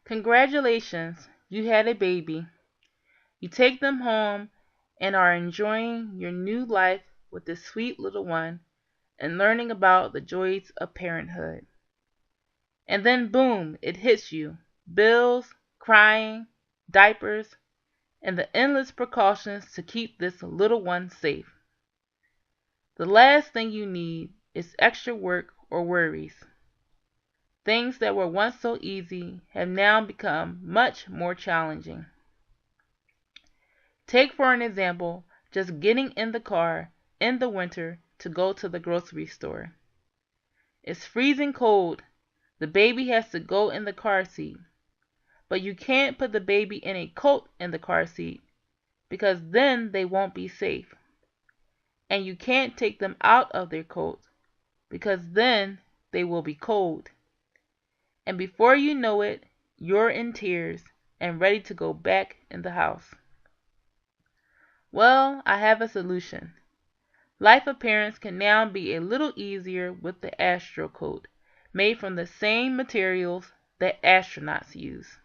Congratulations, you had a baby. You take them home and are enjoying your new life with this sweet little one and learning about the joys of parenthood. And then boom, it hits you. Bills, crying, diapers, and the endless precautions to keep this little one safe. The last thing you need is extra work or worries. Things that were once so easy have now become much more challenging. Take for an example just getting in the car in the winter to go to the grocery store. It's freezing cold. The baby has to go in the car seat. But you can't put the baby in a coat in the car seat because then they won't be safe. And you can't take them out of their coat because then they will be cold. And before you know it, you're in tears and ready to go back in the house. Well, I have a solution. Life appearance can now be a little easier with the astro coat, made from the same materials that astronauts use.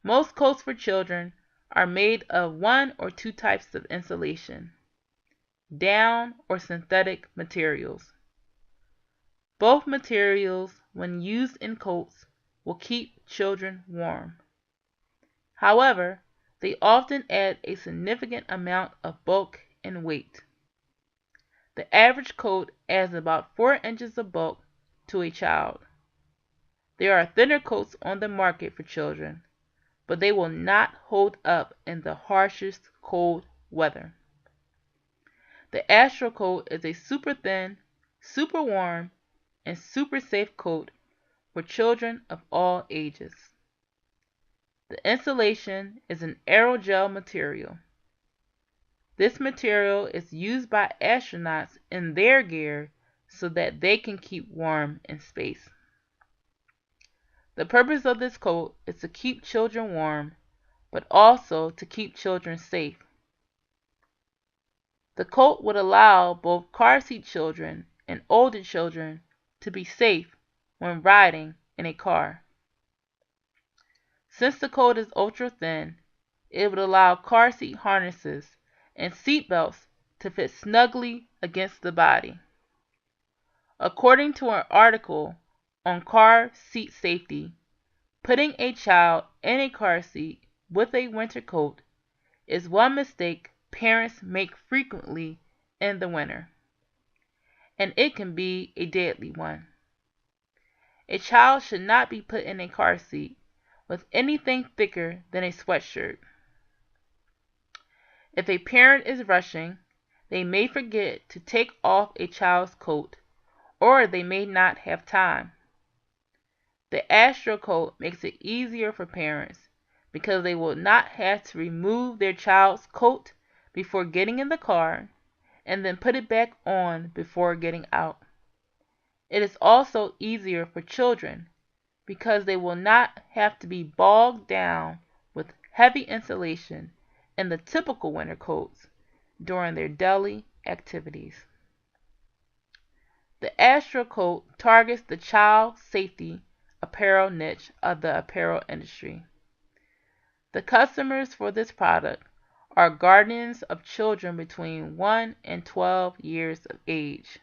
Most coats for children are made of one or two types of insulation, down or synthetic materials. Both materials, when used in coats, will keep children warm. However, they often add a significant amount of bulk and weight. The average coat adds about 4 inches of bulk to a child. There are thinner coats on the market for children, but they will not hold up in the harshest cold weather. The Astro coat is a super thin, super warm, and super safe coat for children of all ages. The insulation is an aerogel material. This material is used by astronauts in their gear so that they can keep warm in space. The purpose of this coat is to keep children warm, but also to keep children safe. The coat would allow both car seat children and older children to be safe when riding in a car. Since the coat is ultra thin, it would allow car seat harnesses and seat belts to fit snugly against the body. According to an article on car seat safety, putting a child in a car seat with a winter coat is one mistake parents make frequently in the winter, and it can be a deadly one. A child should not be put in a car seat with anything thicker than a sweatshirt. If a parent is rushing, they may forget to take off a child's coat, or they may not have time. The Astro coat makes it easier for parents because they will not have to remove their child's coat before getting in the car and then put it back on before getting out. It is also easier for children because they will not have to be bogged down with heavy insulation in the typical winter coats during their daily activities. The Astro coat targets the child safety apparel niche of the apparel industry. The customers for this product are guardians of children between 1 and 12 years of age.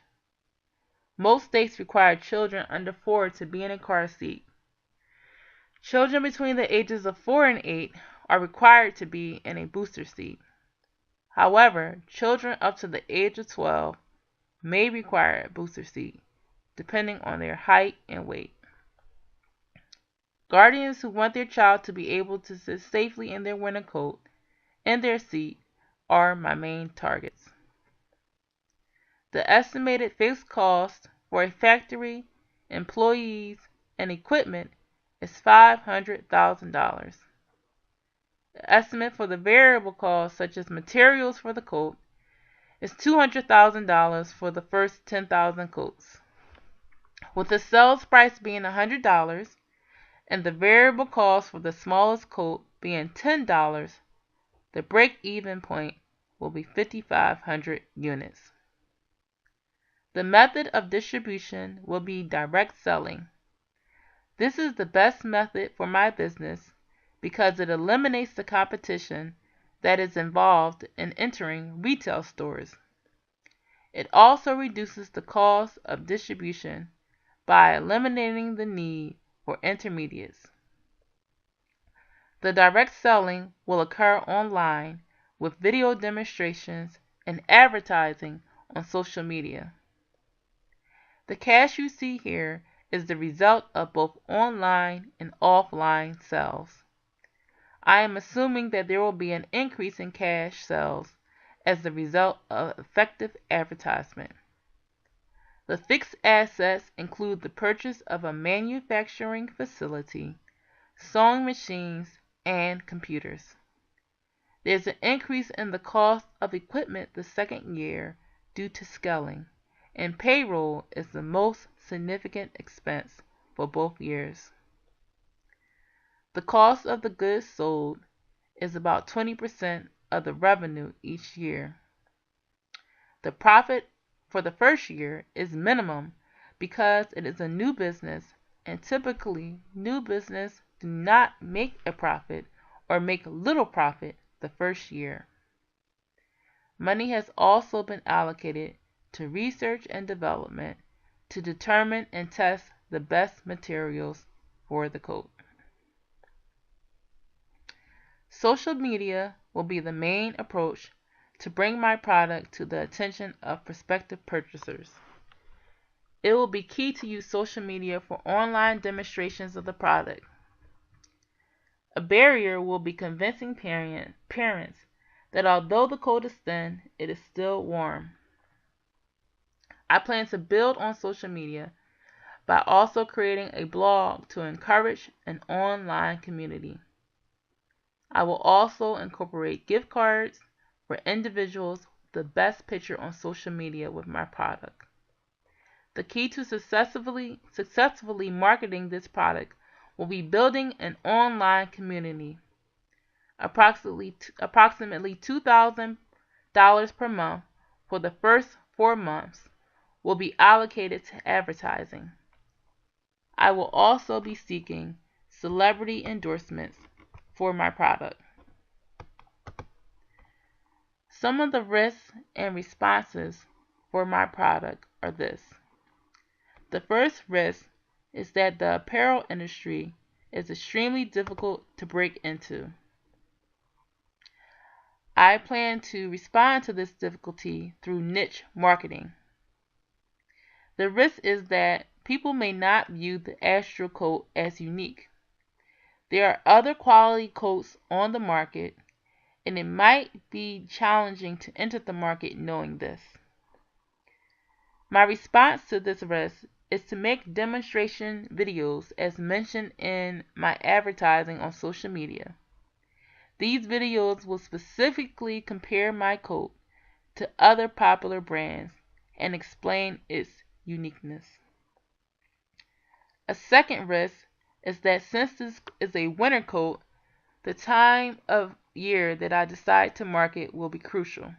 Most states require children under 4 to be in a car seat. Children between the ages of 4 and 8 are required to be in a booster seat. However, children up to the age of 12 may require a booster seat, depending on their height and weight. Guardians who want their child to be able to sit safely in their winter coat in their seat are my main targets. The estimated fixed cost for a factory, employees, and equipment is $500,000. The estimate for the variable costs, such as materials for the coat, is $200,000 for the first 10,000 coats. With the sales price being $100 and the variable cost for the smallest coat being $10, the break-even point will be 5,500 units. The method of distribution will be direct selling. This is the best method for my business because it eliminates the competition that is involved in entering retail stores. It also reduces the cost of distribution by eliminating the need for intermediates. The direct selling will occur online with video demonstrations and advertising on social media. The cash you see here is the result of both online and offline sales. I am assuming that there will be an increase in cash sales as the result of effective advertisement. The fixed assets include the purchase of a manufacturing facility, sewing machines, and computers. There's an increase in the cost of equipment the second year due to scaling, and payroll is the most significant expense for both years. The cost of the goods sold is about 20% of the revenue each year. The profit for the first year is minimum because it is a new business, and typically new business do not make a profit or make little profit the first year. Money has also been allocated to research and development to determine and test the best materials for the coat. Social media will be the main approach to bring my product to the attention of prospective purchasers. It will be key to use social media for online demonstrations of the product. A barrier will be convincing parents that although the coat is thin, it is still warm. I plan to build on social media by also creating a blog to encourage an online community. I will also incorporate gift cards for individuals with the best picture on social media with my product. The key to successfully marketing this product will be building an online community. Approximately $2,000 per month for the first 4 months will be allocated to advertising. I will also be seeking celebrity endorsements for my product. Some of the risks and responses for my product are this. The first risk is that the apparel industry is extremely difficult to break into. I plan to respond to this difficulty through niche marketing. The risk is that people may not view the astro coat as unique. There are other quality coats on the market, and it might be challenging to enter the market knowing this. My response to this risk is to make demonstration videos as mentioned in my advertising on social media. These videos will specifically compare my coat to other popular brands and explain its uniqueness. A second risk is that since this is a winter coat, the time of year that I decide to market will be crucial.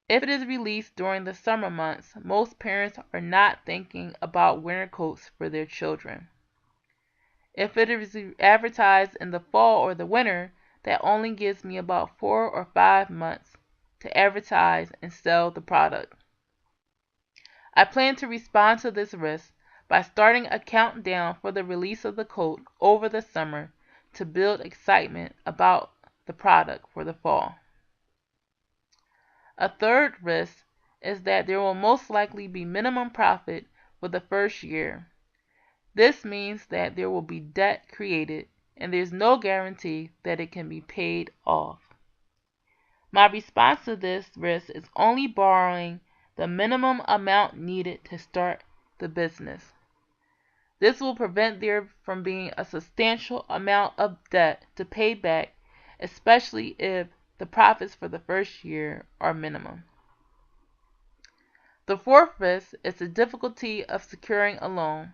If it is released during the summer months, most parents are not thinking about winter coats for their children. If it is advertised in the fall or the winter, that only gives me about 4 or 5 months to advertise and sell the product. I plan to respond to this risk by starting a countdown for the release of the coat over the summer to build excitement about the product for the fall. A third risk is that there will most likely be minimum profit for the first year. This means that there will be debt created and there is no guarantee that it can be paid off. My response to this risk is only borrowing the minimum amount needed to start the business. This will prevent there from being a substantial amount of debt to pay back, especially if the profits for the first year are minimum. The fourth risk is the difficulty of securing a loan.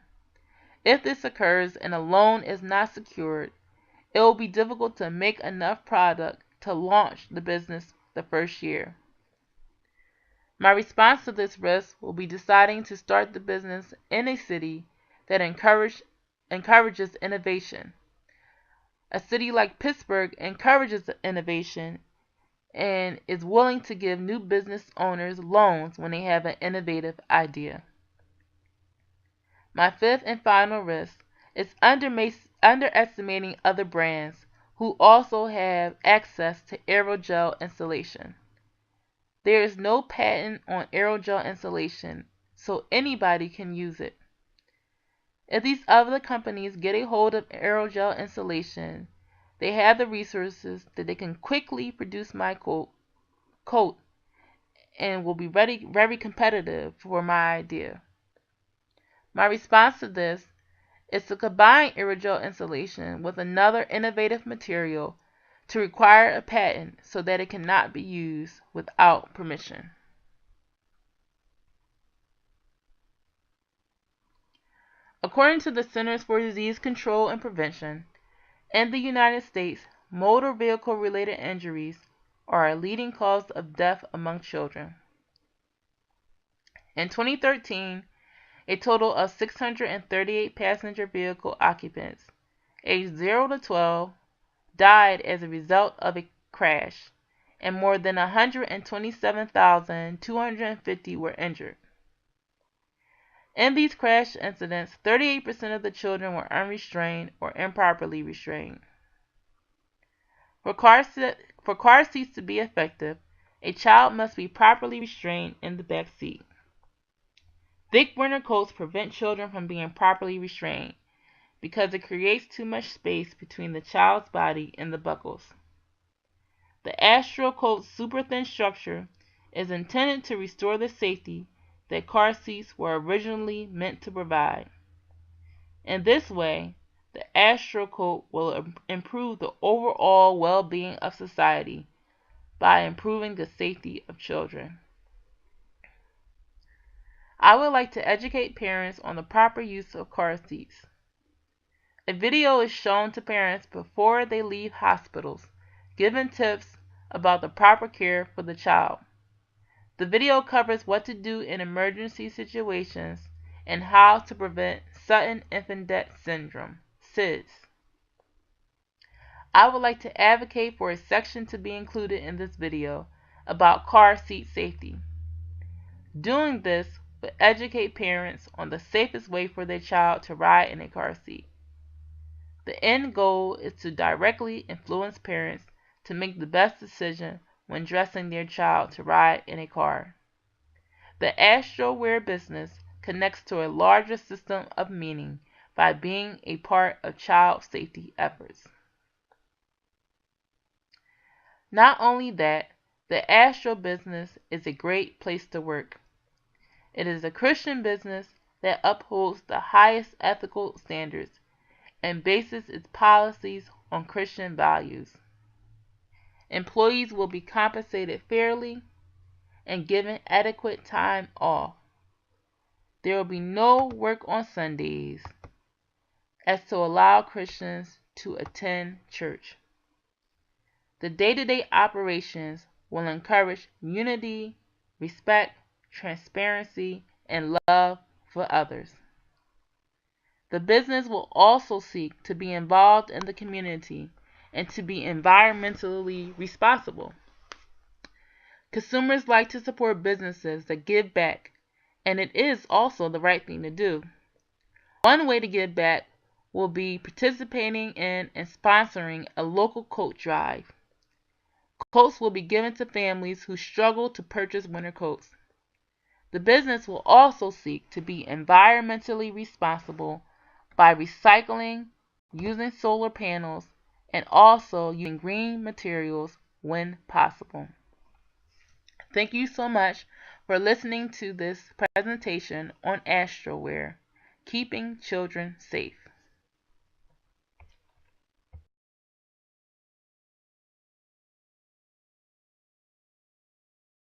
If this occurs and a loan is not secured, it will be difficult to make enough product to launch the business the first year. My response to this risk will be deciding to start the business in a city that encourages encourages innovation. A city like Pittsburgh encourages innovation and is willing to give new business owners loans when they have an innovative idea. My fifth and final risk is underestimating other brands who also have access to aerogel insulation. There is no patent on aerogel insulation, so anybody can use it. If these other companies get a hold of aerogel insulation, they have the resources that they can quickly produce my coat and will be very competitive for my idea. My response to this is to combine aerogel insulation with another innovative material to require a patent so that it cannot be used without permission. According to the Centers for Disease Control and Prevention, in the United States, motor vehicle-related injuries are a leading cause of death among children. In 2013, a total of 638 passenger vehicle occupants, aged 0 to 12, died as a result of a crash, and more than 127,250 were injured. In these crash incidents, 38% of the children were unrestrained or improperly restrained. For car seats to be effective, a child must be properly restrained in the back seat. Thick winter coats prevent children from being properly restrained because it creates too much space between the child's body and the buckles. The astro coat's super thin structure is intended to restore the safety that car seats were originally meant to provide. In this way, the astro coat will improve the overall well-being of society by improving the safety of children. I would like to educate parents on the proper use of car seats. A video is shown to parents before they leave hospitals, giving tips about the proper care for the child. The video covers what to do in emergency situations and how to prevent sudden infant death syndrome, SIDS. I would like to advocate for a section to be included in this video about car seat safety. Doing this will educate parents on the safest way for their child to ride in a car seat. The end goal is to directly influence parents to make the best decision when dressing their child to ride in a car. The Astro Wear business connects to a larger system of meaning by being a part of child safety efforts. Not only that, the Astro business is a great place to work. It is a Christian business that upholds the highest ethical standards and bases its policies on Christian values. Employees will be compensated fairly and given adequate time off. There will be no work on Sundays, as to allow Christians to attend church. The day-to-day operations will encourage unity, respect, transparency, and love for others. The business will also seek to be involved in the community and to be environmentally responsible. Consumers like to support businesses that give back, and it is also the right thing to do. One way to give back will be participating in and sponsoring a local coat drive. Coats will be given to families who struggle to purchase winter coats. The business will also seek to be environmentally responsible by recycling, using solar panels, and also using green materials when possible. Thank you so much for listening to this presentation on Astrowear, keeping children safe.